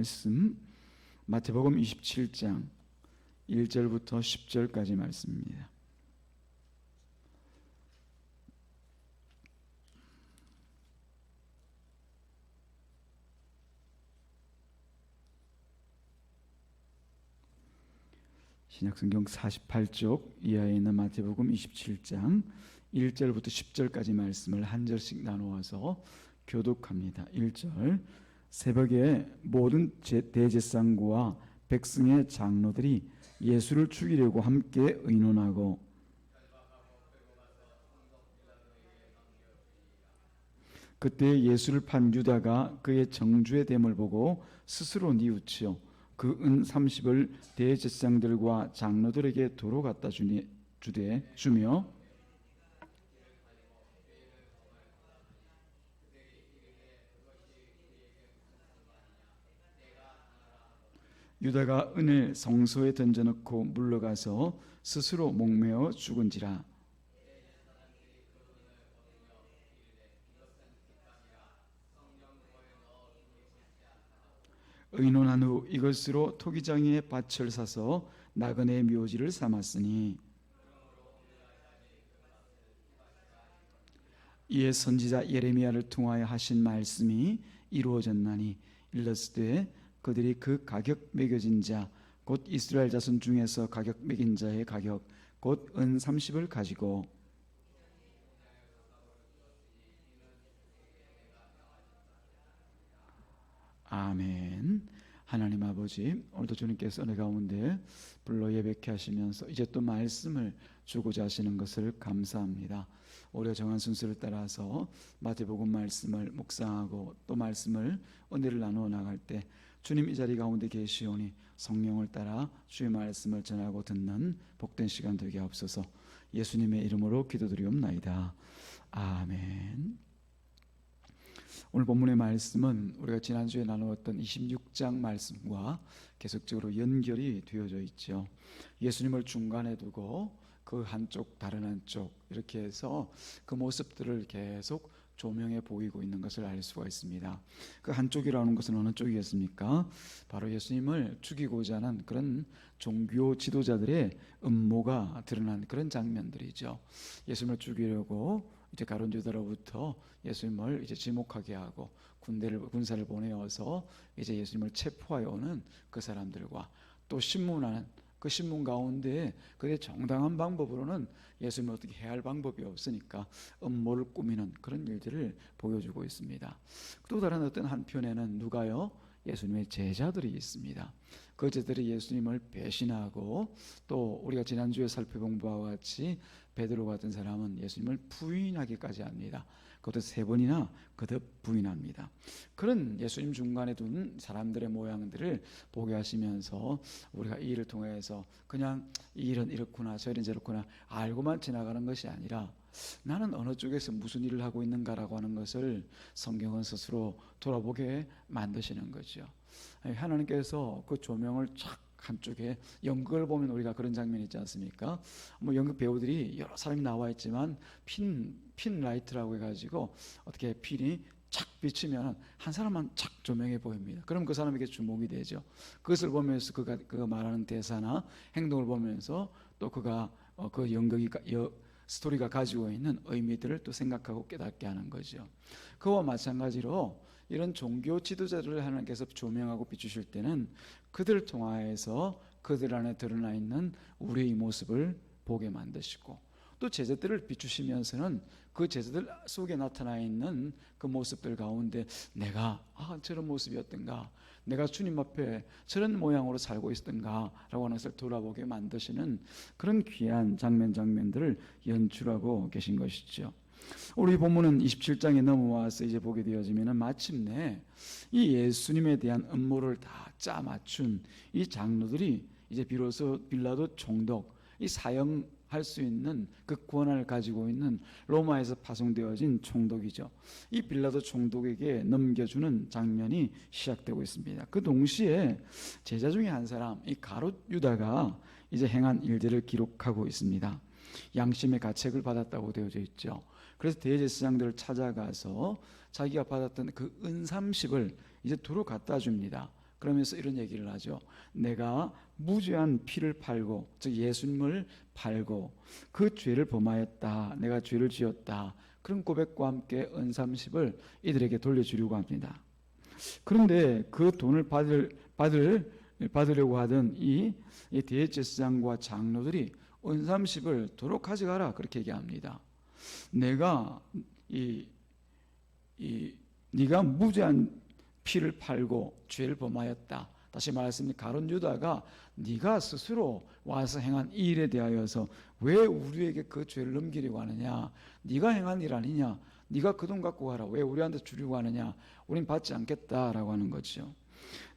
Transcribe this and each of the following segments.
말씀 마태복음 27장 1절부터 10절까지 말씀입니다. 신약성경 48쪽 이하에 있는 마태복음 27장 1절부터 10절까지 말씀을 한 절씩 나누어서 교독합니다. 1절, 새벽에 모든 대제사장과 백성의 장로들이 예수를 죽이려고 함께 의논하고 그때 예수를 판 유다가 그의 정죄의 됨을 보고 스스로 뉘우치어 그 은 30을 대제사장들과 장로들에게 도로 갖다 주며 유다가 은을 성소에 던져넣고 물러가서 스스로 목매어 죽은지라. 의논한 후 이것으로 토기장에 밭을 사서 나그네 묘지를 삼았으니 이에 선지자 예레미야를 통하여 하신 말씀이 이루어졌나니 일렀으되 그들이 그 가격 매겨진 자 곧 이스라엘 자손 중에서 가격 매긴 자의 가격 곧 은 30을 가지고 아멘. 하나님 아버지, 오늘도 주님께서 은혜 가운데 불러 예배케 하시면서 이제 또 말씀을 주고자 하시는 것을 감사합니다. 우리가 정한 순서를 따라서 마태복음 말씀을 묵상하고 또 말씀을 은혜를 나누어 나갈 때 주님 이 자리 가운데 계시오니 성령을 따라 주의 말씀을 전하고 듣는 복된 시간 되게 하옵소서. 예수님의 이름으로 기도드리옵나이다. 아멘. 오늘 본문의 말씀은 우리가 지난주에 나누었던 26장 말씀과 계속적으로 연결이 되어져 있죠. 예수님을 중간에 두고 그 한쪽 다른 한쪽 이렇게 해서 그 모습들을 계속 조명해 보이고 있는 것을 알 수가 있습니다. 그 한쪽이라는 것은 어느 쪽이겠습니까? 바로 예수님을 죽이고자 하는 그런 종교 지도자들의 음모가 드러난 그런 장면들이죠. 예수님을 죽이려고 이제 가룟 유다로부터 예수님을 이제 지목하게 하고 군사를 보내어서 이제 예수님을 체포하여 오는 그 사람들과 또 신문하는 그 신문 가운데 그의 정당한 방법으로는 예수님을 어떻게 해야 할 방법이 없으니까 음모를 꾸미는 그런 일들을 보여주고 있습니다. 또 다른 어떤 한편에는 누가요? 예수님의 제자들이 있습니다. 그 제자들이 예수님을 배신하고 또 우리가 지난주에 살펴본 바와 같이 베드로 같은 사람은 예수님을 부인하기까지 합니다. 그것도 3번이나 거듭 부인합니다. 그런 예수님 중간에 둔 사람들의 모양들을 보게 하시면서 우리가 이 일을 통해서 그냥 이 일은 이렇구나 저 일은 저렇구나 알고만 지나가는 것이 아니라 나는 어느 쪽에서 무슨 일을 하고 있는가라고 하는 것을 성경은 스스로 돌아보게 만드시는 거죠. 하나님께서 그 조명을 쫙 한쪽에 연극을 보면 우리가 그런 장면이 있지 않습니까? 뭐 연극 배우들이 여러 사람이 나와 있지만 핀 라이트라고 해가지고 어떻게 핀이 착 비치면 한 사람만 착 조명해 보입니다. 그럼 그 사람에게 주목이 되죠. 그것을 보면서 그가 말하는 대사나 행동을 보면서 또 그가 그 연극이 스토리가 가지고 있는 의미들을 또 생각하고 깨닫게 하는 거죠. 그와 마찬가지로 이런 종교 지도자들을 하나님께서 조명하고 비추실 때는 그들을 통하여서 그들 안에 드러나 있는 우리의 모습을 보게 만드시고 또 제자들을 비추시면서는 그 제자들 속에 나타나 있는 그 모습들 가운데 내가 저런 모습이었던가 내가 주님 앞에 저런 모양으로 살고 있었던가 라고 하는 것을 돌아보게 만드시는 그런 귀한 장면들을 연출하고 계신 것이죠. 우리 본문은 27장에 넘어와서 이제 보게 되어지면 마침내 이 예수님에 대한 음모를 다 짜 맞춘 이 장로들이 이제 비로소 빌라도 총독 이 사형할 수 있는 그 권한을 가지고 있는 로마에서 파송되어진 총독이죠. 이 빌라도 총독에게 넘겨주는 장면이 시작되고 있습니다. 그 동시에 제자 중에 한 사람 이 가룟 유다가 이제 행한 일들을 기록하고 있습니다. 양심의 가책을 받았다고 되어져 있죠. 그래서 대제사장들을 찾아가서 자기가 받았던 그 은 30을 이제 두루 갖다 줍니다. 그러면서 이런 얘기를 하죠. 내가 무죄한 피를 팔고, 즉 예수님을 팔고 그 죄를 범하였다, 내가 죄를 지었다, 그런 고백과 함께 은삼십을 이들에게 돌려주려고 합니다. 그런데 그 돈을 받으려고 하던 이 대제사장과 장로들이 은삼십을 도로 가져가라, 그렇게 얘기합니다. 내가 네가 무죄한 피를 팔고 죄를 범하였다. 다시 말했습니다. 가룟 유다가 네가 스스로 와서 행한 이 일에 대하여서 왜 우리에게 그 죄를 넘기려고 하느냐? 네가 행한 일 아니냐? 네가 그 돈 갖고 가라. 왜 우리한테 주려고 하느냐? 우린 받지 않겠다라고 하는 거죠.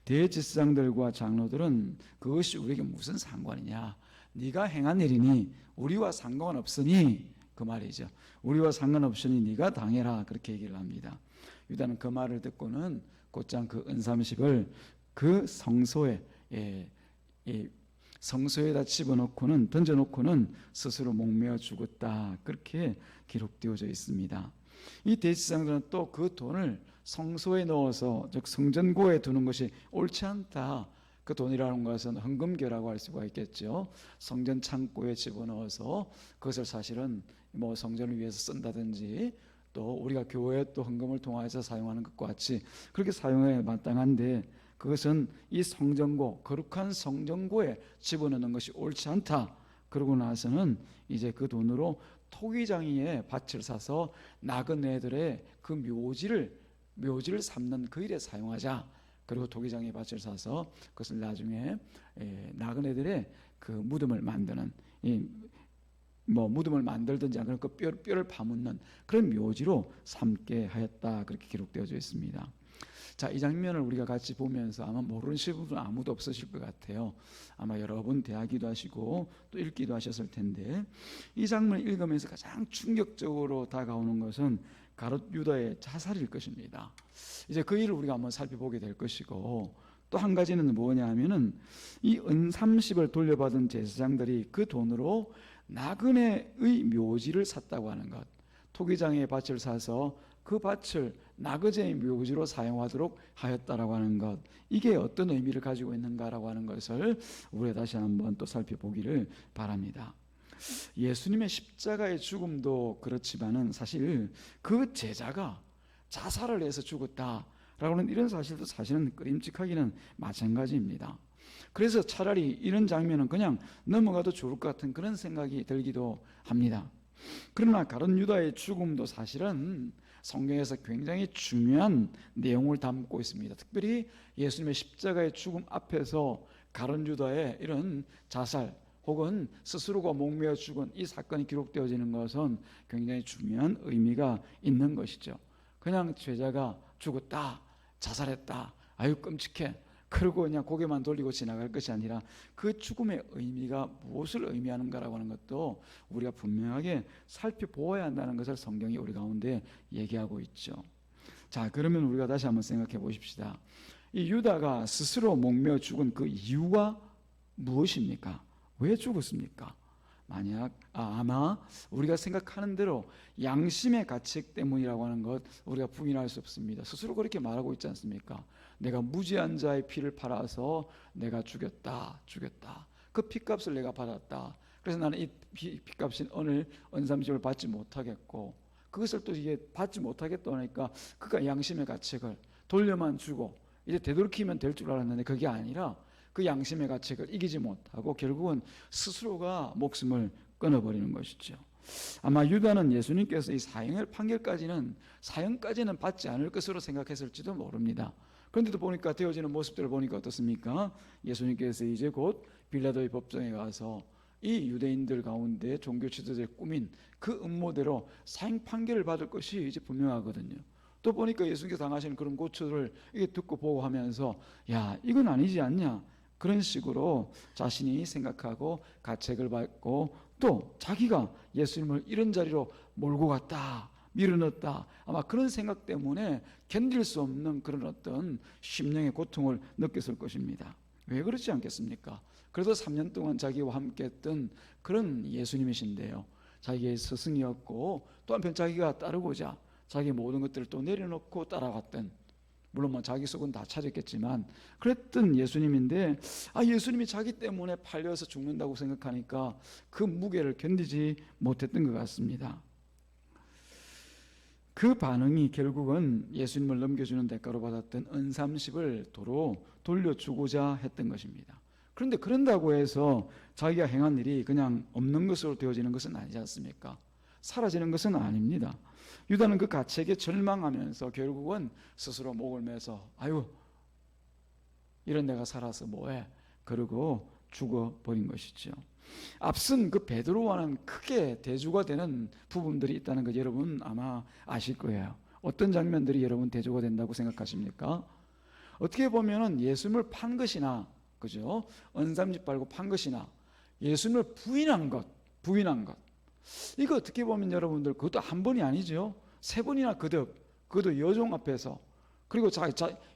대제사장들과 장로들은 그것이 우리에게 무슨 상관이냐? 네가 행한 일이니 우리와 상관없으니, 그 말이죠. 우리와 상관없으니 네가 당해라, 그렇게 얘기를 합니다. 유다는 그 말을 듣고는 곧장 그 은삼십을 그 성소에다 집어넣고는, 던져놓고는 스스로 목매어 죽었다, 그렇게 기록되어져 있습니다. 이 대제사장들은 또 그 돈을 성소에 넣어서, 즉 성전고에 두는 것이 옳지 않다, 그 돈이라는 것은 헌금괴라고 할 수가 있겠죠. 성전 창고에 집어넣어서 그것을 사실은 뭐 성전을 위해서 쓴다든지, 또 우리가 교회에 또 헌금을 통해서 사용하는 것과 같이 그렇게 사용해 마땅한데, 그것은 이 성전고, 거룩한 성전고에 집어넣는 것이 옳지 않다. 그러고 나서는 이제 그 돈으로 토기장이의 밭을 사서 나그네들의 그 묘지를 삼는 그 일에 사용하자. 그리고 토기장의 밭을 사서 그것을 나중에 나그네들의 그 무덤을 만드는, 무덤을 만들든지 아니면 그 뼈를 파묻는 그런 묘지로 삼게 하였다, 그렇게 기록되어져 있습니다. 자, 이 장면을 우리가 같이 보면서 아마 모르시는 분은 아무도 없으실 것 같아요. 아마 여러 번 대하기도 하시고 또 읽기도 하셨을 텐데, 이 장면을 읽으면서 가장 충격적으로 다가오는 것은 가룟 유다의 자살일 것입니다. 이제 그 일을 우리가 한번 살펴보게 될 것이고, 또 한 가지는 뭐냐 하면은 이 은삼십을 돌려받은 제사장들이 그 돈으로 나그네의 묘지를 샀다고 하는 것, 토기장의 밭을 사서 그 밭을 나그네의 묘지로 사용하도록 하였다라고 하는 것, 이게 어떤 의미를 가지고 있는가라고 하는 것을 우리가 다시 한번 또 살펴보기를 바랍니다. 예수님의 십자가의 죽음도 그렇지만은 사실 그 제자가 자살을 해서 죽었다라고 하는 이런 사실도 사실은 끄림칙하기는 마찬가지입니다. 그래서 차라리 이런 장면은 그냥 넘어가도 좋을 것 같은 그런 생각이 들기도 합니다. 그러나 가룟 유다의 죽음도 사실은 성경에서 굉장히 중요한 내용을 담고 있습니다. 특별히 예수님의 십자가의 죽음 앞에서 가룟 유다의 이런 자살 혹은 스스로가 목매어 죽은 이 사건이 기록되어지는 것은 굉장히 중요한 의미가 있는 것이죠. 그냥 죄자가 죽었다, 자살했다, 아유 끔찍해, 그러고 그냥 고개만 돌리고 지나갈 것이 아니라 그 죽음의 의미가 무엇을 의미하는가라고 하는 것도 우리가 분명하게 살펴보아야 한다는 것을 성경이 우리 가운데 얘기하고 있죠. 자, 그러면 우리가 다시 한번 생각해 보십시다. 이 유다가 스스로 목매어 죽은 그 이유가 무엇입니까? 왜 죽었습니까? 아마 우리가 생각하는 대로 양심의 가책 때문이라고 하는 것 우리가 부인할 수 없습니다. 스스로 그렇게 말하고 있지 않습니까? 내가 무죄한 자의 피를 팔아서 내가 죽였다. 그 피값을 내가 받았다. 그래서 나는 이 피값인 오늘 은삼십을 받지 못하겠고, 그것을 또 이게 받지 못하겠다 하니까 그가 양심의 가책을 돌려만 주고 이제 되돌이키면 될 줄 알았는데 그게 아니라 그 양심의 가책을 이기지 못하고 결국은 스스로가 목숨을 끊어버리는 것이죠. 아마 유다는 예수님께서 이 사형까지는 받지 않을 것으로 생각했을지도 모릅니다. 그런데도 보니까 되어지는 모습들을 보니까 어떻습니까? 예수님께서 이제 곧 빌라도의 법정에 가서 이 유대인들 가운데 종교 지도자의 꾸민 그 음모대로 사형 판결을 받을 것이 이제 분명하거든요. 또 보니까 예수님께서 당하시는 그런 고초를 이게 듣고 보고 하면서 야, 이건 아니지 않냐, 그런 식으로 자신이 생각하고 가책을 받고 또 자기가 예수님을 이런 자리로 몰고 갔다, 밀어넣었다, 아마 그런 생각 때문에 견딜 수 없는 그런 어떤 심령의 고통을 느꼈을 것입니다. 왜 그렇지 않겠습니까? 그래도 3년 동안 자기와 함께 했던 그런 예수님이신데요, 자기의 스승이었고 또 한편 자기가 따르고자 자기 모든 것들을 또 내려놓고 따라갔던 물론 뭐 자기 속은 다 찾았겠지만 그랬던 예수님인데, 예수님이 자기 때문에 팔려서 죽는다고 생각하니까 그 무게를 견디지 못했던 것 같습니다. 그 반응이 결국은 예수님을 넘겨주는 대가로 받았던 은30을 도로 돌려주고자 했던 것입니다. 그런데 그런다고 해서 자기가 행한 일이 그냥 없는 것으로 되어지는 것은 아니지 않습니까? 사라지는 것은 아닙니다. 유다는 그 가책에 절망하면서 결국은 스스로 목을 매서 아유, 이런 내가 살아서 뭐해? 그러고 죽어버린 것이죠. 앞선 그 베드로와는 크게 대조가 되는 부분들이 있다는 것 여러분 아마 아실 거예요. 어떤 장면들이 여러분 대조가 된다고 생각하십니까? 어떻게 보면은 예수님을 판 것이나, 그죠? 은삼집 빨고 판 것이나, 예수님을 부인한 것, 이거 어떻게 보면 여러분들 그것도 한 번이 아니죠. 3번이나 그것도 여종 앞에서, 그리고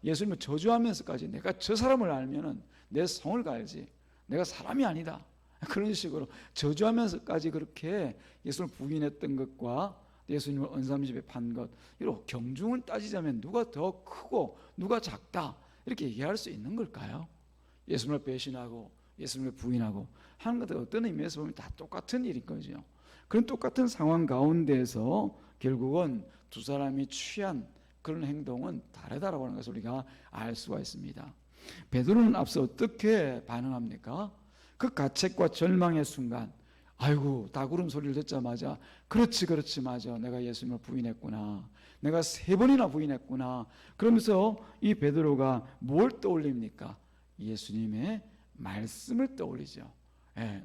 예수님을 저주하면서까지 내가 저 사람을 알면은 내 성을 갈지, 내가 사람이 아니다, 그런 식으로 저주하면서까지 그렇게 예수님을 부인했던 것과 예수님을 은삼집에 판 것, 이런 경중을 따지자면 누가 더 크고 누가 작다 이렇게 얘기할 수 있는 걸까요? 예수님을 배신하고 예수님을 부인하고 하는 것도 어떤 의미에서 보면 다 똑같은 일인 거죠. 그런 똑같은 상황 가운데서 결국은 두 사람이 취한 그런 행동은 다르다라고 하는 것을 우리가 알 수가 있습니다. 베드로는 앞서 어떻게 반응합니까? 그 가책과 절망의 순간, 아이고, 다구름 소리를 듣자마자 그렇지 맞아, 내가 예수님을 부인했구나, 내가 3번이나 부인했구나. 그러면서 이 베드로가 뭘 떠올립니까? 예수님의 말씀을 떠올리죠.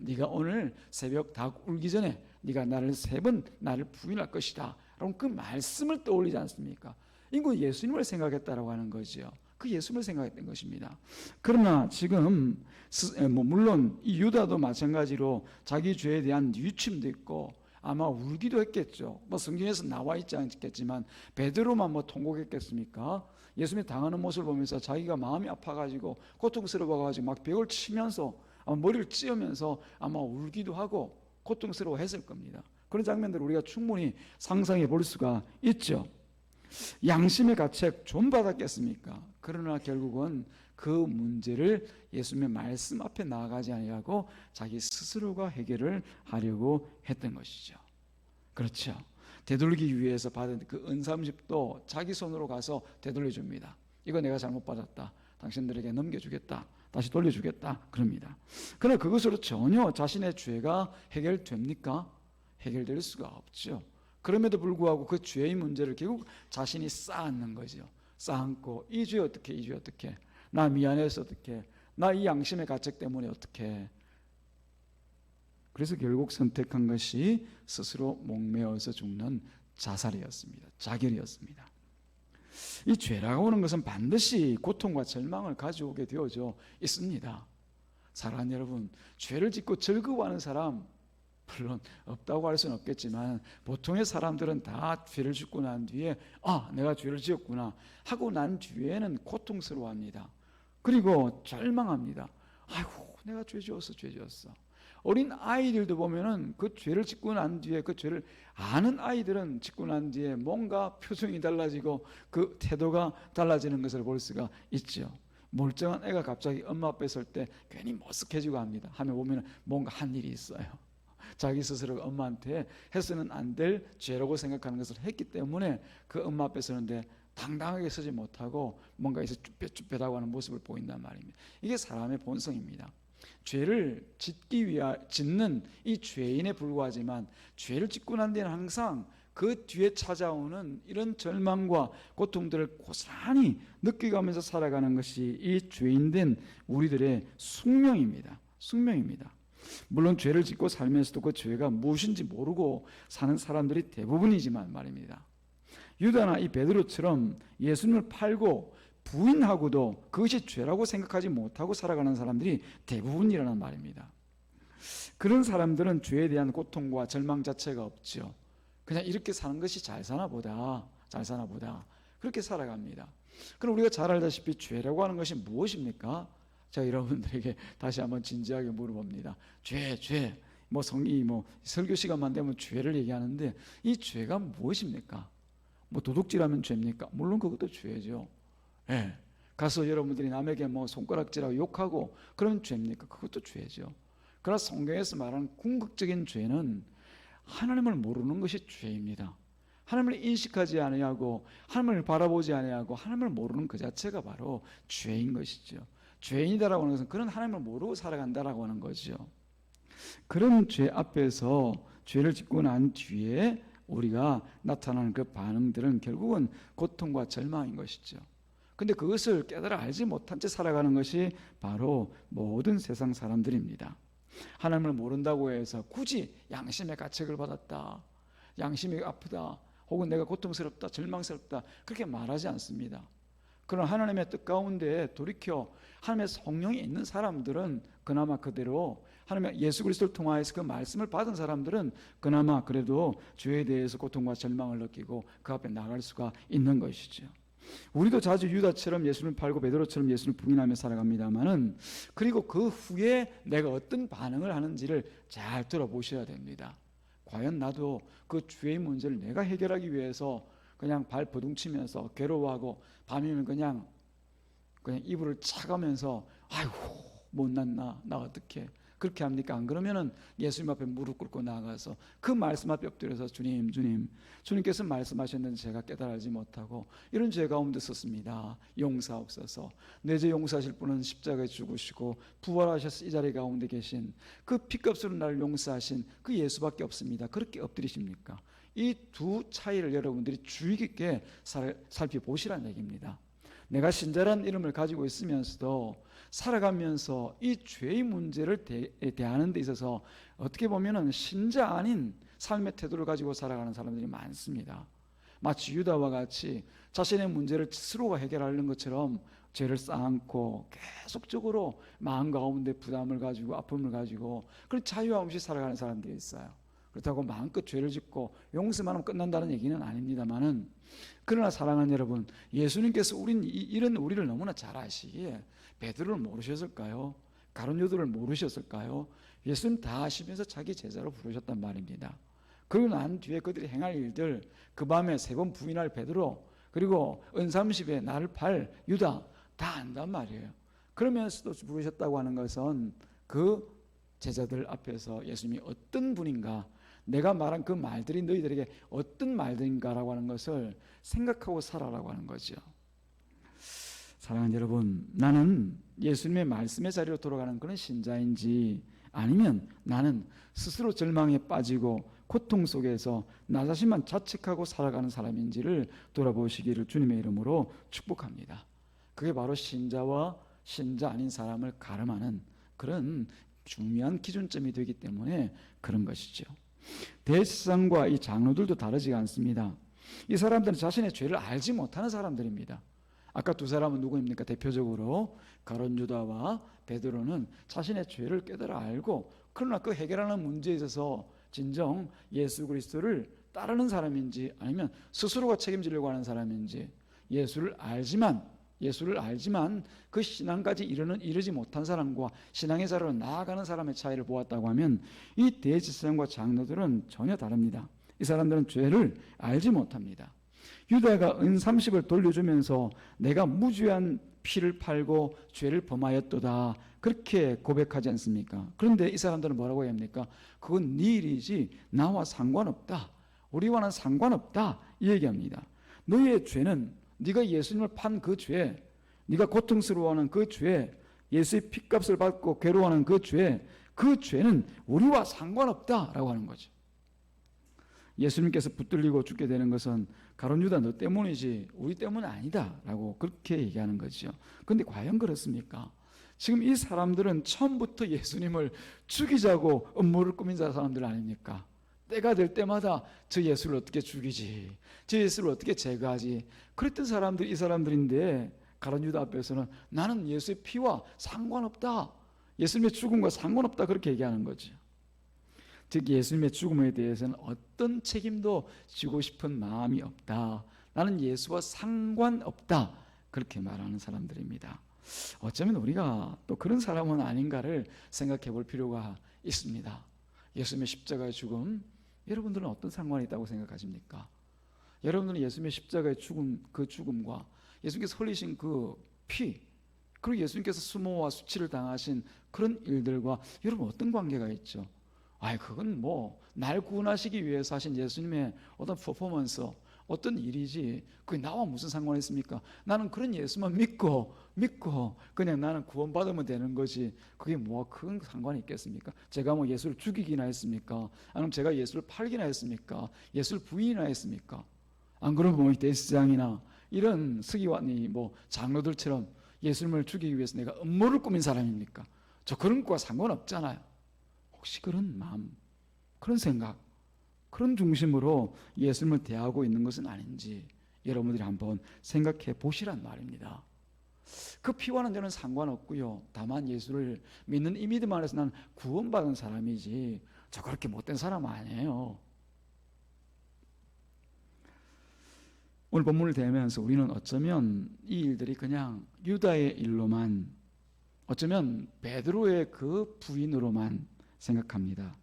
네가 오늘 새벽 닭 울기 전에 네가 나를 3번 나를 부인할 것이다, 그럼 그 말씀을 떠올리지 않습니까? 이거 예수님을 생각했다라고 하는 거죠. 그 예수님을 생각했던 것입니다. 그러나 지금 물론 이 유다도 마찬가지로 자기 죄에 대한 유침도 있고 아마 울기도 했겠죠. 성경에서 나와 있지 않겠지만 베드로만 통곡했겠습니까? 예수님이 당하는 모습을 보면서 자기가 마음이 아파가지고 고통스러워가지고 막 벽을 치면서 머리를 찧으면서 아마 울기도 하고 고통스러워했을 겁니다. 그런 장면들을 우리가 충분히 상상해 볼 수가 있죠. 양심의 가책 좀 받았겠습니까? 그러나 결국은 그 문제를 예수님의 말씀 앞에 나아가지 아니하고 자기 스스로가 해결을 하려고 했던 것이죠. 그렇죠. 되돌리기 위해서 받은 그 은30도 자기 손으로 가서 되돌려줍니다. 이거 내가 잘못 받았다, 당신들에게 넘겨주겠다, 다시 돌려주겠다, 그럽니다. 그러나 그것으로 전혀 자신의 죄가 해결됩니까? 해결될 수가 없죠. 그럼에도 불구하고 그 죄의 문제를 결국 자신이 쌓는 거죠. 쌓고 이 죄 어떻게, 나 미안해서 어떻게, 나 이 양심의 가책 때문에 어떻게. 그래서 결국 선택한 것이 스스로 목매어서 죽는 자살이었습니다. 자결이었습니다. 이 죄라고 하는 것은 반드시 고통과 절망을 가져오게 되어져 있습니다. 사랑하는 여러분, 죄를 짓고 즐거워하는 사람 물론 없다고 할 수는 없겠지만 보통의 사람들은 다 죄를 짓고 난 뒤에 내가 죄를 지었구나 하고 난 뒤에는 고통스러워합니다. 그리고 절망합니다. 아이고, 내가 죄 지었어. 어린 아이들도 보면은 그 죄를 짓고 난 뒤에, 그 죄를 아는 아이들은 짓고 난 뒤에 뭔가 표정이 달라지고 그 태도가 달라지는 것을 볼 수가 있죠. 멀쩡한 애가 갑자기 엄마 앞에 설 때 괜히 머쓱해지고 합니다. 하면 보면은 뭔가 한 일이 있어요. 자기 스스로가 엄마한테 해서는 안 될 죄라고 생각하는 것을 했기 때문에 그 엄마 앞에 서는데 당당하게 서지 못하고 뭔가 이제 쭈뼛쭈뼛하고 하는 모습을 보인단 말입니다. 이게 사람의 본성입니다. 죄를 짓는 이 죄인에 불과하지만 죄를 짓고 난 뒤에는 항상 그 뒤에 찾아오는 이런 절망과 고통들을 고스란히 느껴가면서 살아가는 것이 이 죄인된 우리들의 숙명입니다. 물론 죄를 짓고 살면서도 그 죄가 무엇인지 모르고 사는 사람들이 대부분이지만 말입니다. 유다나 이 베드로처럼 예수님을 팔고 부인하고도 그것이 죄라고 생각하지 못하고 살아가는 사람들이 대부분이라는 말입니다. 그런 사람들은 죄에 대한 고통과 절망 자체가 없죠. 그냥 이렇게 사는 것이 잘 사나 보다 그렇게 살아갑니다. 그럼 우리가 잘 알다시피 죄라고 하는 것이 무엇입니까? 제가 여러분들에게 다시 한번 진지하게 물어봅니다. 죄. 설교 시간만 되면 죄를 얘기하는데 이 죄가 무엇입니까? 도둑질하면 죄입니까? 물론 그것도 죄죠. 예. 가서 여러분들이 남에게 뭐 손가락질하고 욕하고 그런 죄입니까? 그것도 죄죠. 그러나 성경에서 말하는 궁극적인 죄는 하나님을 모르는 것이 죄입니다. 하나님을 인식하지 아니하고 하나님을 바라보지 아니하고 하나님을 모르는 그 자체가 바로 죄인 것이죠. 죄인이다라고 하는 것은 그런 하나님을 모르고 살아간다라고 하는 거죠. 그런 죄 앞에서 죄를 짓고 난 뒤에 우리가 나타나는 그 반응들은 결국은 고통과 절망인 것이죠. 근데 그것을 깨달아 알지 못한 채 살아가는 것이 바로 모든 세상 사람들입니다. 하나님을 모른다고 해서 굳이 양심의 가책을 받았다, 양심이 아프다, 혹은 내가 고통스럽다, 절망스럽다 그렇게 말하지 않습니다. 그러나 하나님의 뜻 가운데 돌이켜 하나님의 성령이 있는 사람들은 그나마 그대로 하나님의 예수 그리스도를 통하여서 그 말씀을 받은 사람들은 그나마 그래도 죄에 대해서 고통과 절망을 느끼고 그 앞에 나갈 수가 있는 것이죠. 우리도 자주 유다처럼 예수를 팔고 베드로처럼 예수를 부인하며 살아갑니다만은, 그리고 그 후에 내가 어떤 반응을 하는지를 잘 들어보셔야 됩니다. 과연 나도 그 죄의 문제를 내가 해결하기 위해서 그냥 발 버둥치면서 괴로워하고 밤이면 그냥 이불을 차가면서 아이고 못난 나 어떡해 그렇게 합니까? 안 그러면은 예수님 앞에 무릎 꿇고 나아가서 그 말씀 앞에 엎드려서 주님께서 말씀하셨는데 제가 깨달지 못하고 이런 죄 가운데 섰습니다. 용서하옵소서. 내 죄 용서하실 분은 십자가에 죽으시고 부활하셔서 이 자리 가운데 계신 그 피값으로 나를 용서하신 그 예수밖에 없습니다. 그렇게 엎드리십니까? 이 두 차이를 여러분들이 주의 깊게 살펴보시라는 얘기입니다. 내가 신자라는 이름을 가지고 있으면서도 살아가면서 이 죄의 문제를 대하는 데 있어서 어떻게 보면 신자 아닌 삶의 태도를 가지고 살아가는 사람들이 많습니다. 마치 유다와 같이 자신의 문제를 스스로가 해결하려는 것처럼 죄를 쌓아안고 계속적으로 마음 가운데 부담을 가지고 아픔을 가지고 그런 자유함 없이 살아가는 사람들이 있어요. 그렇다고 마음껏 죄를 짓고 용서만 하면 끝난다는 얘기는 아닙니다만은, 그러나 사랑하는 여러분, 예수님께서 이런 우리를 너무나 잘 아시기에 베드로를 모르셨을까요? 가룟 유다를 모르셨을까요? 예수님 다 아시면서 자기 제자로 부르셨단 말입니다. 그러고 난 뒤에 그들이 행할 일들, 그 밤에 3번 부인할 베드로, 그리고 은삼십에 나를 팔 유다 다 안단 말이에요. 그러면서도 부르셨다고 하는 것은 그 제자들 앞에서 예수님이 어떤 분인가, 내가 말한 그 말들이 너희들에게 어떤 말들인가라고 하는 것을 생각하고 살아라고 하는 거죠. 사랑하는 여러분, 나는 예수님의 말씀의 자리로 돌아가는 그런 신자인지, 아니면 나는 스스로 절망에 빠지고 고통 속에서 나 자신만 자책하고 살아가는 사람인지를 돌아보시기를 주님의 이름으로 축복합니다. 그게 바로 신자와 신자 아닌 사람을 가름하는 그런 중요한 기준점이 되기 때문에 그런 것이죠. 대제사장과 이 장로들도 다르지 않습니다. 이 사람들은 자신의 죄를 알지 못하는 사람들입니다. 아까 두 사람은 누구입니까? 대표적으로 가룟 유다와 베드로는 자신의 죄를 깨달아 알고, 그러나 그 해결하는 문제에 있어서 진정 예수 그리스도를 따르는 사람인지 아니면 스스로가 책임지려고 하는 사람인지, 예수를 알지만 그 신앙까지 이르지 못한 사람과 신앙의 자리로 나아가는 사람의 차이를 보았다고 하면, 이 대제사장과 장로들은 전혀 다릅니다. 이 사람들은 죄를 알지 못합니다. 유다가 은30을 돌려주면서 내가 무죄한 피를 팔고 죄를 범하였도다 그렇게 고백하지 않습니까? 그런데 이 사람들은 뭐라고 합니까? 그건 네 일이지 나와 상관없다, 우리와는 상관없다 이 얘기합니다. 너희의 죄는, 네가 예수님을 판 그 죄, 네가 고통스러워하는 그 죄, 예수의 피값을 받고 괴로워하는 그 죄는 우리와 상관없다라고 하는 거죠. 예수님께서 붙들리고 죽게 되는 것은 가룟 유다 너 때문이지 우리 때문은 아니다라고 그렇게 얘기하는 거죠. 그런데 과연 그렇습니까? 지금 이 사람들은 처음부터 예수님을 죽이자고 음모를 꾸민 사람들 아닙니까? 때가 될 때마다 저 예수를 어떻게 죽이지, 저 예수를 어떻게 제거하지, 그랬던 사람들이 이 사람들인데, 가룟 유다 앞에서는 나는 예수의 피와 상관없다, 예수님의 죽음과 상관없다 그렇게 얘기하는 거죠. 즉 예수님의 죽음에 대해서는 어떤 책임도 지고 싶은 마음이 없다, 나는 예수와 상관없다 그렇게 말하는 사람들입니다. 어쩌면 우리가 또 그런 사람은 아닌가를 생각해 볼 필요가 있습니다. 예수님의 십자가의 죽음, 여러분들은 어떤 상관이 있다고 생각하십니까? 여러분들은 예수님의 십자가의 죽음, 그 죽음과 예수님께서 흘리신 그 피, 그리고 예수님께서 수모와 수치를 당하신 그런 일들과 여러분 어떤 관계가 있죠? 그건 뭐 날 구원하시기 위해서 하신 예수님의 어떤 퍼포먼스, 어떤 일이지 그게 나와 무슨 상관이 있습니까? 나는 그런 예수만 믿고 그냥 나는 구원받으면 되는 거지 그게 뭐가 큰 상관이 있겠습니까? 제가 뭐 예수를 죽이기나 했습니까? 아니면 제가 예수를 팔기나 했습니까? 예수를 부인이나 했습니까? 안 그러면 뭐 대시장이나 이런 서기관이 뭐 장로들처럼 예수님을 죽이기 위해서 내가 음모를 꾸민 사람입니까? 저 그런 거와 상관없잖아요. 혹시 그런 마음, 그런 생각, 그런 중심으로 예수님을 대하고 있는 것은 아닌지 여러분들이 한번 생각해 보시란 말입니다. 그 피와는 저는 상관없고요. 다만 예수를 믿는 이 믿음 안에서 나는 구원받은 사람이지 저 그렇게 못된 사람 아니에요. 오늘 본문을 대하면서 우리는 어쩌면 이 일들이 그냥 유다의 일로만, 어쩌면 베드로의 그 부인으로만 생각합니다.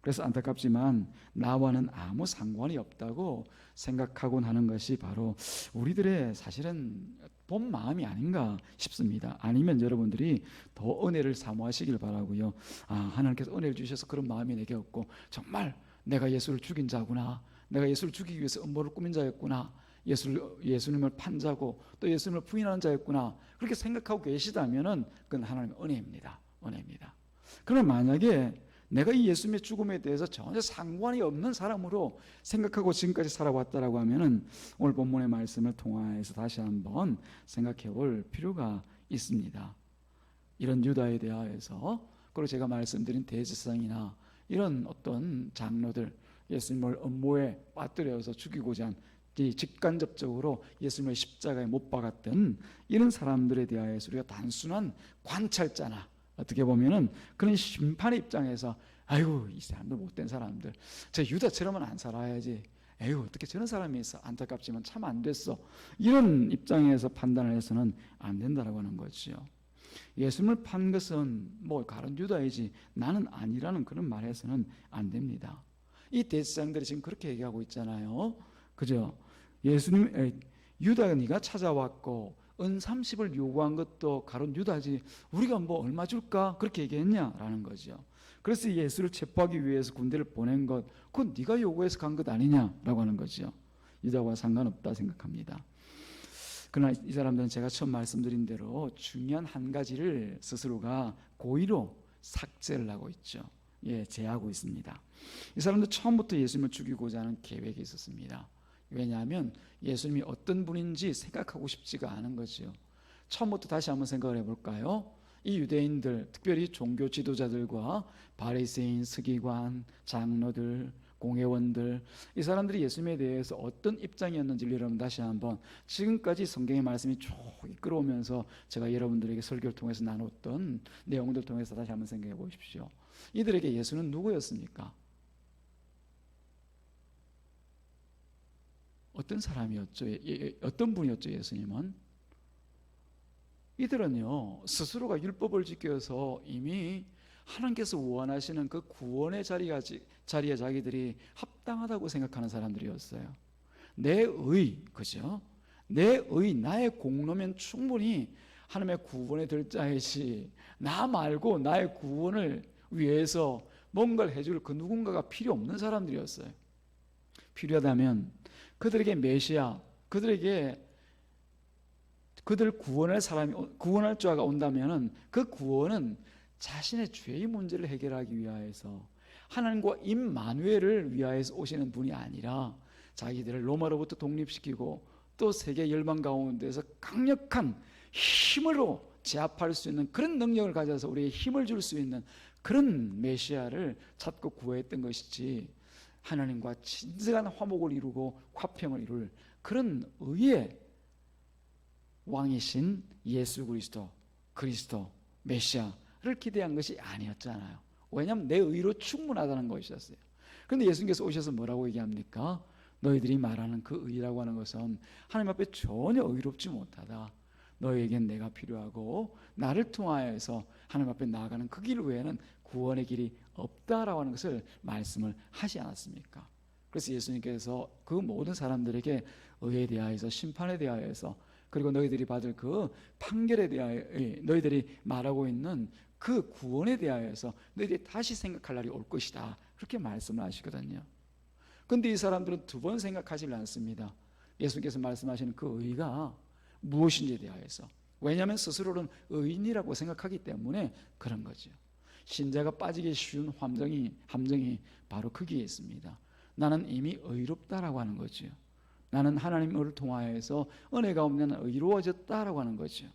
그래서 안타깝지만 나와는 아무 상관이 없다고 생각하곤 하는 것이 바로 우리들의 사실은 본 마음이 아닌가 싶습니다. 아니면 여러분들이 더 은혜를 사모하시길 바라고요. 하나님께서 은혜를 주셔서 그런 마음이 내게 없고 정말 내가 예수를 죽인 자구나, 내가 예수를 죽이기 위해서 음모를 꾸민 자였구나, 예수님을 판 자고 또 예수님을 부인하는 자였구나, 그렇게 생각하고 계시다면은 그건 하나님의 은혜입니다. 은혜입니다. 그러나 만약에 내가 이 예수님의 죽음에 대해서 전혀 상관이 없는 사람으로 생각하고 지금까지 살아왔다라고 하면은 오늘 본문의 말씀을 통해서 다시 한번 생각해 볼 필요가 있습니다. 이런 유다에 대하여서, 그리고 제가 말씀드린 대제사장이나 이런 어떤 장로들, 예수님을 음모에 빠뜨려서 죽이고자 한 직간접적으로 예수님의 십자가에 못 박았던 이런 사람들에 대하여서 우리가 단순한 관찰자나 어떻게 보면은 그런 심판의 입장에서 아이고 이 사람들 못된 사람들, 저 유다처럼은 안 살아야지, 에휴 어떻게 저런 사람이 있어, 안타깝지만 참 안 됐어, 이런 입장에서 판단을 해서는 안 된다라고 하는 거죠. 예수님을 판 것은 뭐 가론 유다이지 나는 아니라는 그런 말에서는 안 됩니다. 이 대제사장들이 지금 그렇게 얘기하고 있잖아요. 그죠? 유다가 네가 찾아왔고 은 30을 요구한 것도 가론 유다지 우리가 뭐 얼마 줄까 그렇게 얘기했냐라는 거죠. 그래서 예수를 체포하기 위해서 군대를 보낸 것, 그건 네가 요구해서 간 것 아니냐라고 하는 거죠. 유다와 상관없다 생각합니다. 그러나 이 사람들은 제가 처음 말씀드린 대로 중요한 한 가지를 스스로가 고의로 삭제를 하고 있죠. 제하고 있습니다. 이 사람들 처음부터 예수님을 죽이고자 하는 계획이 있었습니다. 왜냐하면 예수님이 어떤 분인지 생각하고 싶지가 않은 거죠. 처음부터 다시 한번 생각을 해볼까요? 이 유대인들, 특별히 종교 지도자들과 바리새인, 서기관, 장로들, 공회원들, 이 사람들이 예수님에 대해서 어떤 입장이었는지를 여러분 다시 한번 지금까지 성경의 말씀이 쭉 이끌어오면서 제가 여러분들에게 설교를 통해서 나눴던 내용들 통해서 다시 한번 생각해 보십시오. 이들에게 예수는 누구였습니까? 어떤 사람이었죠? 어떤 분이었죠? 예수님은 이들은요 스스로가 율법을 지켜서 이미 하나님께서 원하시는 그 구원의 자리에 자기들이 합당하다고 생각하는 사람들이었어요. 내 의, 그죠? 내 의, 나의 공로면 충분히 하나님의 구원에 들 자이지 나 말고 나의 구원을 위해서 뭔가를 해줄 그 누군가가 필요 없는 사람들이었어요. 필요하다면 그들에게 메시아, 그들 구원할 자가 온다면은 그 구원은 자신의 죄의 문제를 해결하기 위하여서 하나님과 임마누엘을 위하여서 오시는 분이 아니라 자기들을 로마로부터 독립시키고 또 세계 열방 가운데서 강력한 힘으로 제압할 수 있는 그런 능력을 가져서 우리에게 힘을 줄 수 있는 그런 메시아를 찾고 구했던 것이지, 하나님과 진정한 화목을 이루고 화평을 이룰 그런 의의 왕이신 예수 그리스도 메시아를 기대한 것이 아니었잖아요. 왜냐하면 내 의로 충분하다는 것이었어요. 그런데 예수님께서 오셔서 뭐라고 얘기합니까? 너희들이 말하는 그 의라고 하는 것은 하나님 앞에 전혀 의롭지 못하다. 너희에겐 내가 필요하고 나를 통하여서 하나님 앞에 나아가는 그 길 외에는 구원의 길이 없다라고 하는 것을 말씀을 하지 않았습니까? 그래서 예수님께서 그 모든 사람들에게 의에 대하여서 심판에 대하여서 그리고 너희들이 받을 그 판결에 대하여, 너희들이 말하고 있는 그 구원에 대하여서 너희들이 다시 생각할 날이 올 것이다, 그렇게 말씀을 하시거든요. 근데 이 사람들은 두 번 생각하지 않습니다. 예수께서 말씀하시는 그 의가 무엇인지에 대하여서. 왜냐하면 스스로는 의인이라고 생각하기 때문에 그런 거죠. 신자가 빠지기 쉬운 함정이 바로 거기에 있습니다. 나는 이미 의롭다라고 하는 거죠. 나는 하나님을 통하여서 은혜가 없는 의로워졌다라고 하는 거죠.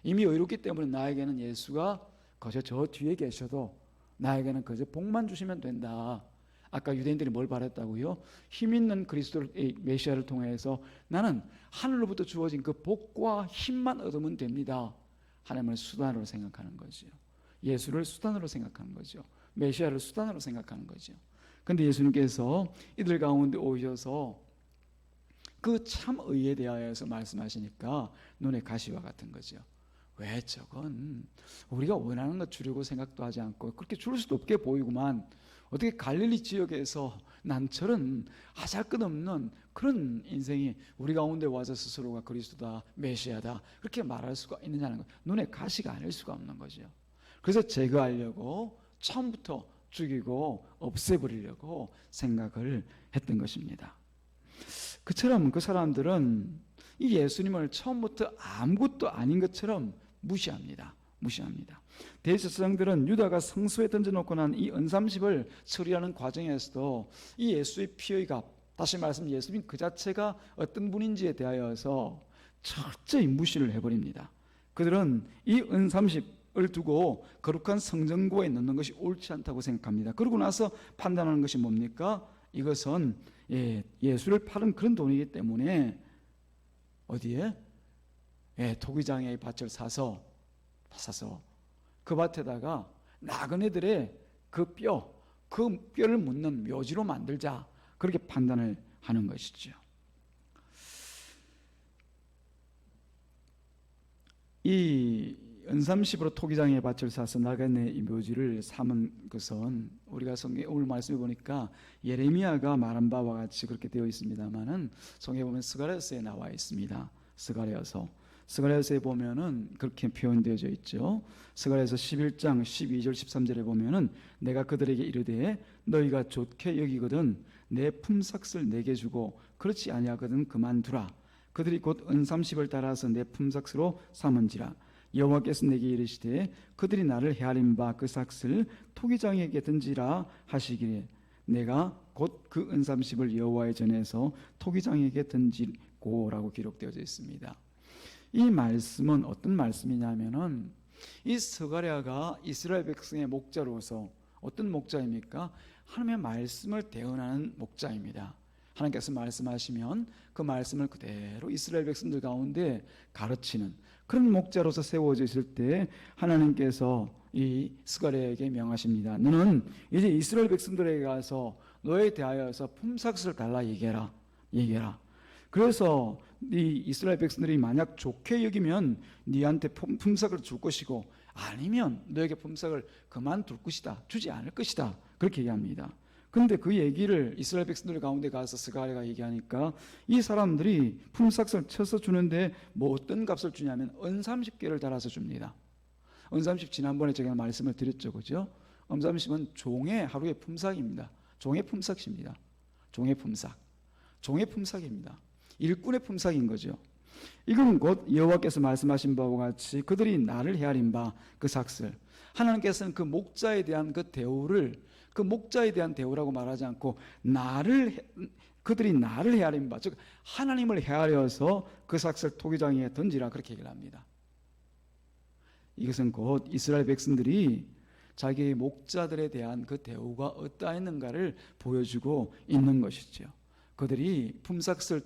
이미 의롭기 때문에 나에게는 예수가 거저 저 뒤에 계셔도 나에게는 거저 복만 주시면 된다. 아까 유대인들이 뭘 바랬다고요? 힘 있는 그리스도를, 메시아를 통해서 나는 하늘로부터 주어진 그 복과 힘만 얻으면 됩니다. 하나님을 수단으로 생각하는 거죠. 예수를 수단으로 생각하는 거죠. 메시아를 수단으로 생각하는 거죠. 그런데 예수님께서 이들 가운데 오셔서 그 참 의에 대하여서 말씀하시니까 눈에 가시와 같은 거죠. 왜 저건 우리가 원하는 것 주려고 생각도 하지 않고 그렇게 줄 수도 없게 보이구만. 어떻게 갈릴리 지역에서 난처럼 하잘것없는 그런 인생이 우리 가운데 와서 스스로가 그리스도다, 메시아다, 그렇게 말할 수가 있느냐는 것, 눈에 가시가 아닐 수가 없는 거죠. 그래서 제거하려고 처음부터 죽이고 없애버리려고 생각을 했던 것입니다. 그처럼 그 사람들은 이 예수님을 처음부터 아무것도 아닌 것처럼 무시합니다. 대제사장들은 유다가 성소에 던져놓고 난 이 은삼십을 처리하는 과정에서도 이 예수의 피의 값, 다시 말씀 예수님 그 자체가 어떤 분인지에 대하여서 철저히 무시를 해버립니다. 그들은 이 은삼십을 두고 거룩한 성전고에 넣는 것이 옳지 않다고 생각합니다. 그러고 나서 판단하는 것이 뭡니까? 이것은 예수를 파는 그런 돈이기 때문에 어디에? 토기장의 밭을 사서 그 밭에다가 나그네들의 그 뼈를 묻는 묘지로 만들자, 그렇게 판단을 하는 것이죠. 이 은삼십으로 토기장의 밭을 사서 나그네 이 묘지를 삼은 것은 우리가 성경 오늘 말씀해 보니까 예레미야가 말한 바와 같이 그렇게 되어 있습니다만은 성경에 보면 스가랴서에 나와 있습니다. 스가랴서에 보면은 그렇게 표현되어져 있죠. 스가랴서 11장 12절 13절에 보면은 내가 그들에게 이르되 너희가 좋게 여기거든 내 품삯을 내게 주고 그렇지 아니하거든 그만두라. 그들이 곧 은삼십을 따라서 내 품삯으로 삼은지라. 여호와께서 내게 이르시되 그들이 나를 헤아린 바 그 삭을 토기장에게 던지라 하시기에 내가 곧 그 은삼십을 여호와의 전에서 토기장에게 던지고라고 기록되어져 있습니다. 이 말씀은 어떤 말씀이냐면은 이 스가랴가 이스라엘 백성의 목자로서 어떤 목자입니까? 하나님의 말씀을 대언하는 목자입니다. 하나님께서 말씀하시면 그 말씀을 그대로 이스라엘 백성들 가운데 가르치는 그런 목자로서 세워져 있을 때 하나님께서 이 스가랴에게 명하십니다. 너는 이제 이스라엘 백성들에게 가서 너에 대하여서 품삯을 달라 얘기해라. 그래서 이 이스라엘 백성들이 만약 좋게 여기면 네한테 품삯을 줄 것이고 아니면 너에게 품삯을 그만둘 것이다, 주지 않을 것이다, 그렇게 얘기합니다. 근데 그 얘기를 이스라엘 백성들 가운데 가서 스가랴가 얘기하니까 이 사람들이 품삯을 쳐서 주는데 뭐 어떤 값을 주냐면 은삼십개를 달아서 줍니다. 은삼십 지난번에 제가 말씀을 드렸죠, 그죠? 은삼십은 종의 하루의 품삯입니다. 종의 품삯입니다. 종의 품삯입니다. 일꾼의 품삯인 거죠. 이건 곧 여호와께서 말씀하신 바와 같이 그들이 나를 헤아린 바 그 삭슬, 하나님께서는 그 목자에 대한 그 대우를 그 목자에 대한 대우라고 말하지 않고 그들이 나를 헤아린 바, 즉 하나님을 헤아려서 그 삭슬 토기장에 던지라, 그렇게 얘기를 합니다. 이것은 곧 이스라엘 백성들이 자기의 목자들에 대한 그 대우가 어떠했는가를 보여주고 있는 것이죠. 그들이 품삯을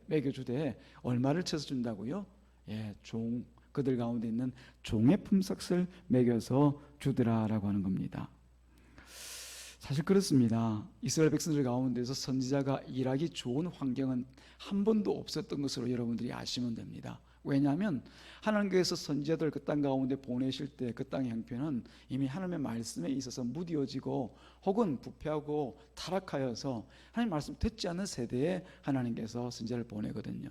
매겨주되 얼마를 쳐서 준다고요? 그들 가운데 있는 종의 품삯을 매겨서 주더라라고 하는 겁니다. 사실 그렇습니다. 이스라엘 백성들 가운데서 선지자가 일하기 좋은 환경은 한 번도 없었던 것으로 여러분들이 아시면 됩니다. 왜냐하면 하나님께서 선지자들 그 땅 가운데 보내실 때 그 땅의 형편은 이미 하나님의 말씀에 있어서 무뎌지고 혹은 부패하고 타락하여서 하나님 말씀 듣지 않는 세대에 하나님께서 선지자를 보내거든요.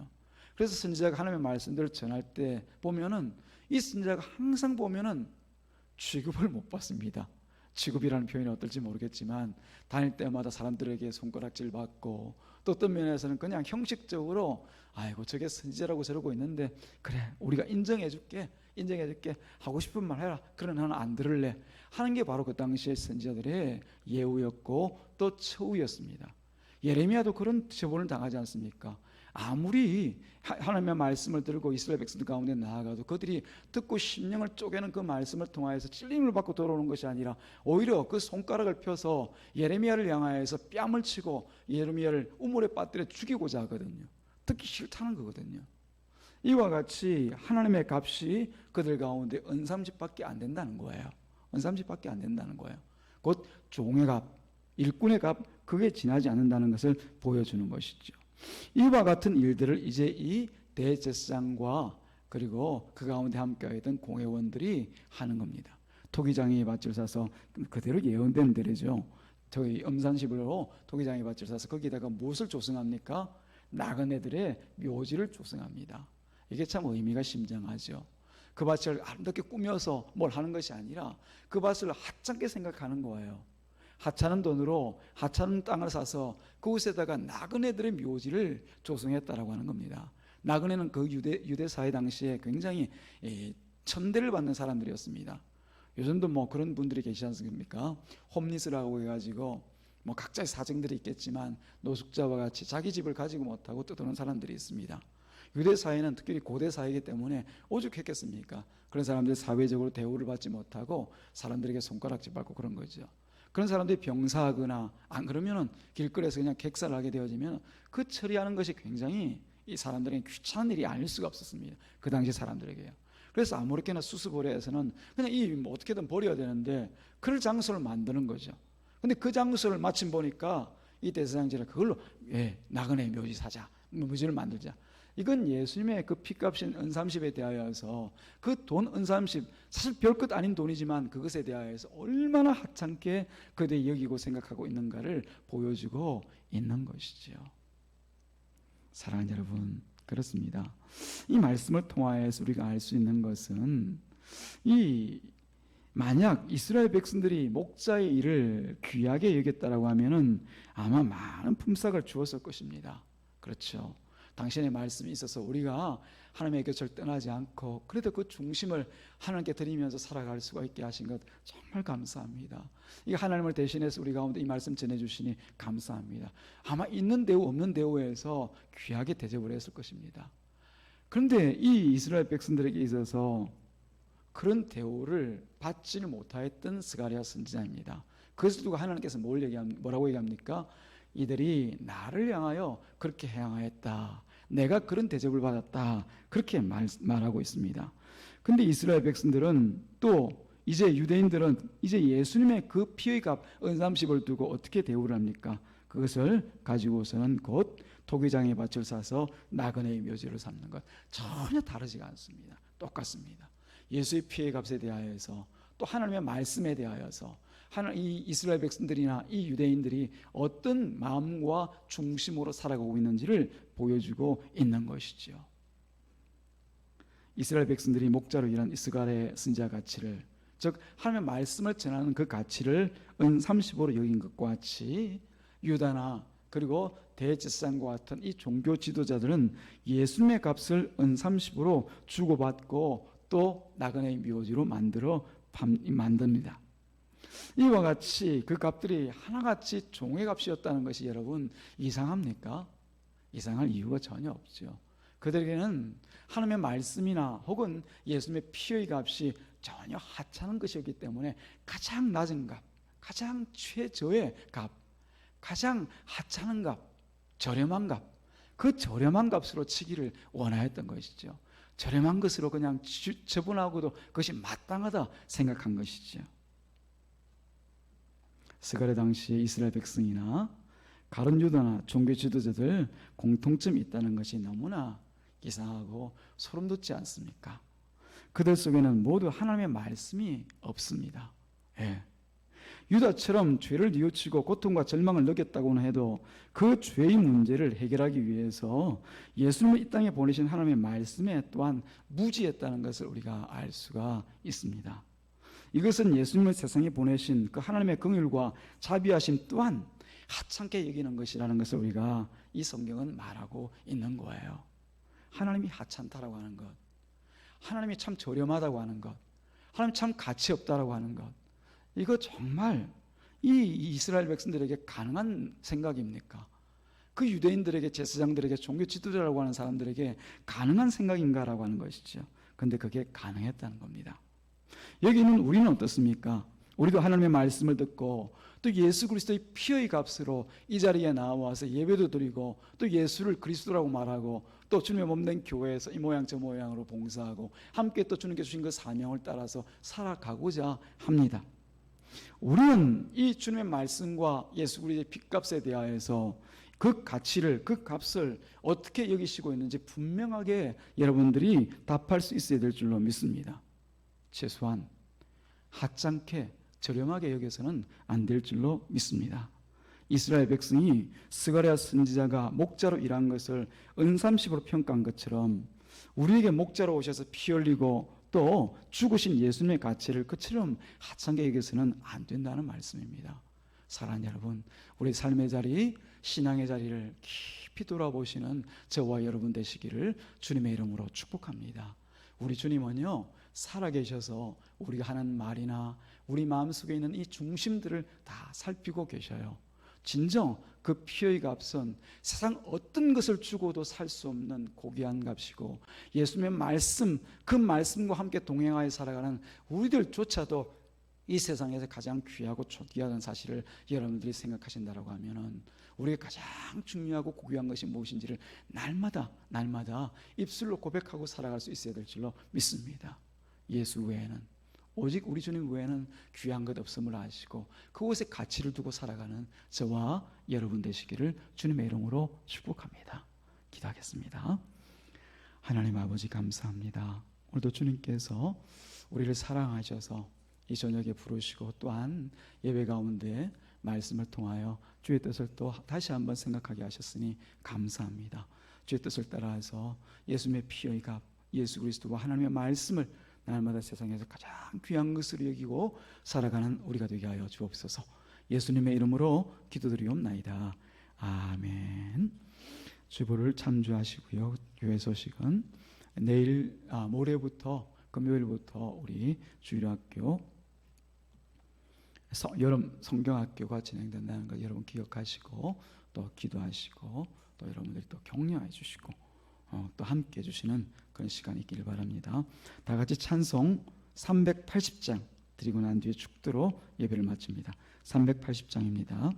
그래서 선지자가 하나님의 말씀들을 전할 때 보면은 이 선지자가 항상 보면은 취급을 못 받습니다. 취급이라는 표현이 어떨지 모르겠지만 다닐 때마다 사람들에게 손가락질 받고, 또 어떤 면에서는 그냥 형식적으로 아이고 저게 선지자라고 저러고 있는데 그래 우리가 인정해줄게 하고 싶은 말 해라, 그러나 나는 안 들을래 하는 게 바로 그 당시의 선지자들의 예우였고 또 처우였습니다. 예레미야도 그런 처벌을 당하지 않습니까? 아무리 하나님의 말씀을 들고 이스라엘 백성들 가운데 나아가도 그들이 듣고 심령을 쪼개는 그 말씀을 통하여서 찔림을 받고 돌아오는 것이 아니라 오히려 그 손가락을 펴서 예레미야를 향하여서 뺨을 치고 예레미야를 우물에 빠뜨려 죽이고자 하거든요. 듣기 싫다는 거거든요. 이와 같이 하나님의 값이 그들 가운데 은삼십밖에 안 된다는 거예요. 은삼십밖에 안 된다는 거예요. 곧 종의 값, 일꾼의 값, 그게 지나지 않는다는 것을 보여주는 것이죠. 이와 같은 일들을 이제 이 대제사장과 그리고 그 가운데 함께하던 공회원들이 하는 겁니다. 토기장이 밭을 사서 그대로 예언된 대로죠. 저희 음산십으로 토기장이 밭을 사서 거기다가 무엇을 조성합니까? 나그네들의 묘지를 조성합니다. 이게 참 의미가 심장하죠. 그 밭을 아름답게 꾸며서 뭘 하는 것이 아니라 그 밭을 하찮게 생각하는 거예요. 하찮은 돈으로 하찮은 땅을 사서 그곳에다가 나그네들의 묘지를 조성했다라고 하는 겁니다. 나그네는 그 유대 사회 당시에 굉장히 천대를 받는 사람들이었습니다. 요즘도 뭐 그런 분들이 계시지 않습니까? 홈리스라고 해가지고 뭐 각자의 사정들이 있겠지만 노숙자와 같이 자기 집을 가지고 못하고 떠도는 사람들이 있습니다. 유대 사회는 특히 고대 사회이기 때문에 오죽했겠습니까? 그런 사람들이 사회적으로 대우를 받지 못하고 사람들에게 손가락질 받고 그런 거죠. 그런 사람들이 병사하거나 안 그러면은 길거리에서 그냥 객사를 하게 되어지면 그 처리하는 것이 굉장히 이 사람들에게 귀찮은 일이 아닐 수가 없었습니다. 그 당시 사람들에게요. 그래서 아무렇게나 수습거리에서는 그냥 뭐 어떻게든 버려야 되는데 그럴 장소를 만드는 거죠. 근데 그 장소를 마침 보니까 이 대제사장들이 그걸로 나그네 묘지 사자, 묘지를 만들자. 이건 예수님의 그 피값인 은삼십에 대하여서 그 돈 은삼십, 사실 별것 아닌 돈이지만 그것에 대하여서 얼마나 하찮게 그들이 여기고 생각하고 있는가를 보여주고 있는 것이죠. 사랑하는 여러분, 그렇습니다. 이 말씀을 통하여서 우리가 알 수 있는 것은 만약 이스라엘 백성들이 목자의 일을 귀하게 여겼다라고 하면은 아마 많은 품삯을 주었을 것입니다. 그렇죠. 당신의 말씀이 있어서 우리가 하나님의 곁을 떠나지 않고 그래도 그 중심을 하나님께 드리면서 살아갈 수가 있게 하신 것 정말 감사합니다. 이 하나님을 대신해서 우리 가운데 이 말씀 전해주시니 감사합니다. 아마 있는 대우 없는 대우에서 귀하게 대접을 했을 것입니다. 그런데 이 이스라엘 백성들에게 있어서 그런 대우를 받지를 못하였던 스가랴 선지자입니다. 그것을 두고 하나님께서 뭐라고 얘기합니까? 이들이 나를 향하여 그렇게 행하였다. 내가 그런 대접을 받았다. 그렇게 말하고 있습니다. 근데 이스라엘 백성들은 또 이제 유대인들은 이제 예수님의 그 피의 값 은삼십을 두고 어떻게 대우를 합니까? 그것을 가지고서는 곧 토기장의 밭을 사서 나그네의 묘지를 삼는 것 전혀 다르지가 않습니다. 똑같습니다. 예수의 피의 값에 대하여서 또 하나님의 말씀에 대하여서 이 이스라엘 백성들이나 이 유대인들이 어떤 마음과 중심으로 살아가고 있는지를 보여주고 있는 것이죠. 이스라엘 백성들이 목자로 일한 이스가랴의 선지자 가치를, 즉 하나님의 말씀을 전하는 그 가치를 은30으로 여긴 것과 같이 유다나 그리고 대제사장과 같은 이 종교 지도자들은 예수님의 값을 은30으로 주고받고 또 나그네의 묘지로 만듭니다. 이와 같이 그 값들이 하나같이 종의 값이었다는 것이 여러분 이상합니까? 이상할 이유가 전혀 없죠. 그들에게는 하나님의 말씀이나 혹은 예수님의 피의 값이 전혀 하찮은 것이었기 때문에 가장 낮은 값, 가장 최저의 값, 가장 하찮은 값, 저렴한 값, 그 저렴한 값으로 치기를 원하였던 것이죠. 저렴한 것으로 그냥 처분하고도 그것이 마땅하다 생각한 것이죠. 스가랴 당시에 이스라엘 백성이나 가룟 유다나 종교 지도자들 공통점이 있다는 것이 너무나 이상하고 소름 돋지 않습니까? 그들 속에는 모두 하나님의 말씀이 없습니다. 유다처럼 죄를 뉘우치고 고통과 절망을 느꼈다고는 해도 그 죄의 문제를 해결하기 위해서 예수님을 이 땅에 보내신 하나님의 말씀에 또한 무지했다는 것을 우리가 알 수가 있습니다. 이것은 예수님을 세상에 보내신 그 하나님의 긍휼과 자비하심 또한 하찮게 여기는 것이라는 것을 우리가 이 성경은 말하고 있는 거예요. 하나님이 하찮다라고 하는 것, 하나님이 참 저렴하다고 하는 것, 하나님 참 가치 없다라고 하는 것, 이거 정말 이 이스라엘 백성들에게 가능한 생각입니까? 그 유대인들에게, 제사장들에게, 종교 지도자라고 하는 사람들에게 가능한 생각인가라고 하는 것이죠. 그런데 그게 가능했다는 겁니다. 여기는 우리는 어떻습니까? 우리도 하나님의 말씀을 듣고 또 예수 그리스도의 피의 값으로 이 자리에 나와서 예배도 드리고 또 예수를 그리스도라고 말하고 또 주님의 몸된 교회에서 이 모양 저 모양으로 봉사하고 함께 또 주님께 주신 그 사명을 따라서 살아가고자 합니다. 우리는 이 주님의 말씀과 예수 그리스도의 핏값에 대하여서 그 가치를, 그 값을 어떻게 여기시고 있는지 분명하게 여러분들이 답할 수 있어야 될 줄로 믿습니다. 최소한 하찮게 저렴하게 여겨서는 안 될 줄로 믿습니다. 이스라엘 백성이 스가랴 선지자가 목자로 일한 것을 은삼십으로 평가한 것처럼 우리에게 목자로 오셔서 피 흘리고 또 죽으신 예수님의 가치를 그처럼 하찮게 여겨서는 안 된다는 말씀입니다. 사랑하는 여러분, 우리 삶의 자리, 신앙의 자리를 깊이 돌아보시는 저와 여러분 되시기를 주님의 이름으로 축복합니다. 우리 주님은요, 살아계셔서 우리가 하는 말이나 우리 마음속에 있는 이 중심들을 다 살피고 계셔요. 진정 그 피의 값은 세상 어떤 것을 주고도 살 수 없는 고귀한 값이고, 예수님의 말씀, 그 말씀과 함께 동행하여 살아가는 우리들조차도 이 세상에서 가장 귀하고 초귀하다는 사실을 여러분들이 생각하신다고 하면은 우리가 가장 중요하고 고귀한 것이 무엇인지를 날마다 입술로 고백하고 살아갈 수 있어야 될 줄로 믿습니다. 예수 외에는, 오직 우리 주님 외에는 귀한 것 없음을 아시고 그곳에 가치를 두고 살아가는 저와 여러분 되시기를 주님의 이름으로 축복합니다. 기도하겠습니다. 하나님 아버지 감사합니다. 오늘도 주님께서 우리를 사랑하셔서 이 저녁에 부르시고 또한 예배 가운데 말씀을 통하여 주의 뜻을 또 다시 한번 생각하게 하셨으니 감사합니다. 주의 뜻을 따라서 예수님의 피의 값, 예수 그리스도와 하나님의 말씀을 날마다 세상에서 가장 귀한 것으로 여기고 살아가는 우리가 되게 하여 주옵소서. 예수님의 이름으로 기도드리옵나이다. 아멘. 주보를 참조하시고요. 교회 소식은 내일 모레부터 금요일부터 우리 주일학교 여름 성경학교가 진행된다는 것 여러분 기억하시고 또 기도하시고 또 여러분들이 또 격려해 주시고 또 함께 해주시는 그런 시간이 있길 바랍니다. 다 같이 찬송 380장 드리고 난 뒤에 축도로 예배를 마칩니다. 380장입니다.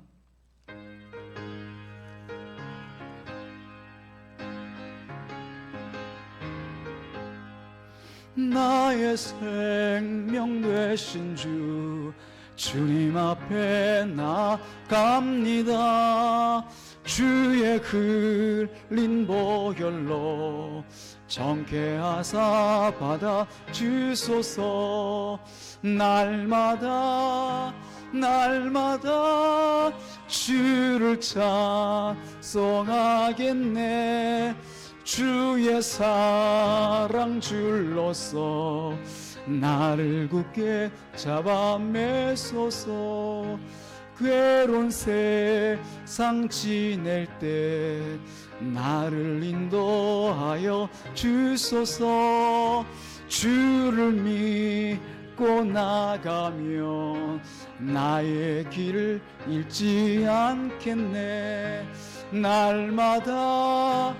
나의 생명 되신 주 주님 앞에 나갑니다. 주의 흘린 보혈로 정케하사 받아 주소서. 날마다 주를 찬송하겠네. 주의 사랑 줄로서 나를 굳게 잡아 매소서. 괴로운 세상 지낼 때 나를 인도하여 주소서. 주를 믿고 나가면 나의 길을 잃지 않겠네. 날마다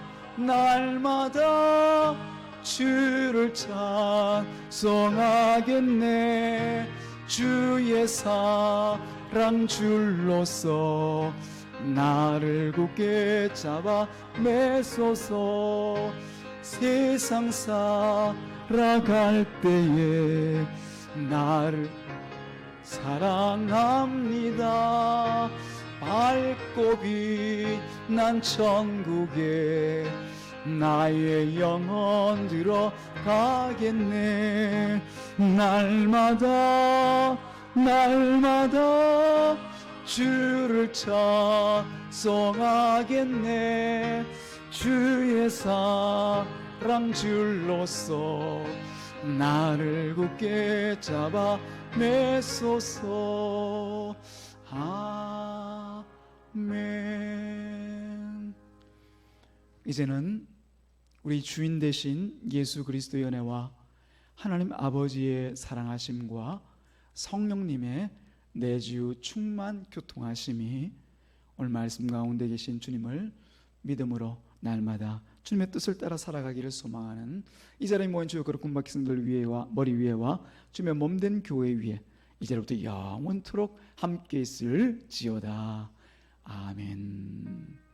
주를 찬송하겠네. 주의 사랑 줄로서 나를 굳게 잡아 매소서. 세상 살아갈 때에 나를 사랑합니다. 밝고 빛난 천국에 나의 영혼 들어가겠네. 날마다 날마다 주를 찬송하겠네. 주의 사랑 줄로서 나를 굳게 잡아 매소서. 아멘. 이제는 우리 주인 되신 예수 그리스도의 은혜와 하나님 아버지의 사랑하심과 성령님의 내주 충만 교통하심이 오늘 말씀 가운데 계신 주님을 믿음으로 날마다 주님의 뜻을 따라 살아가기를 소망하는 이 자리에 모인 주의 거룩한 백성들 위에와 머리 위에와 주님의 몸된 교회 위에 이제부터 영원토록 함께 있을지어다. 아멘.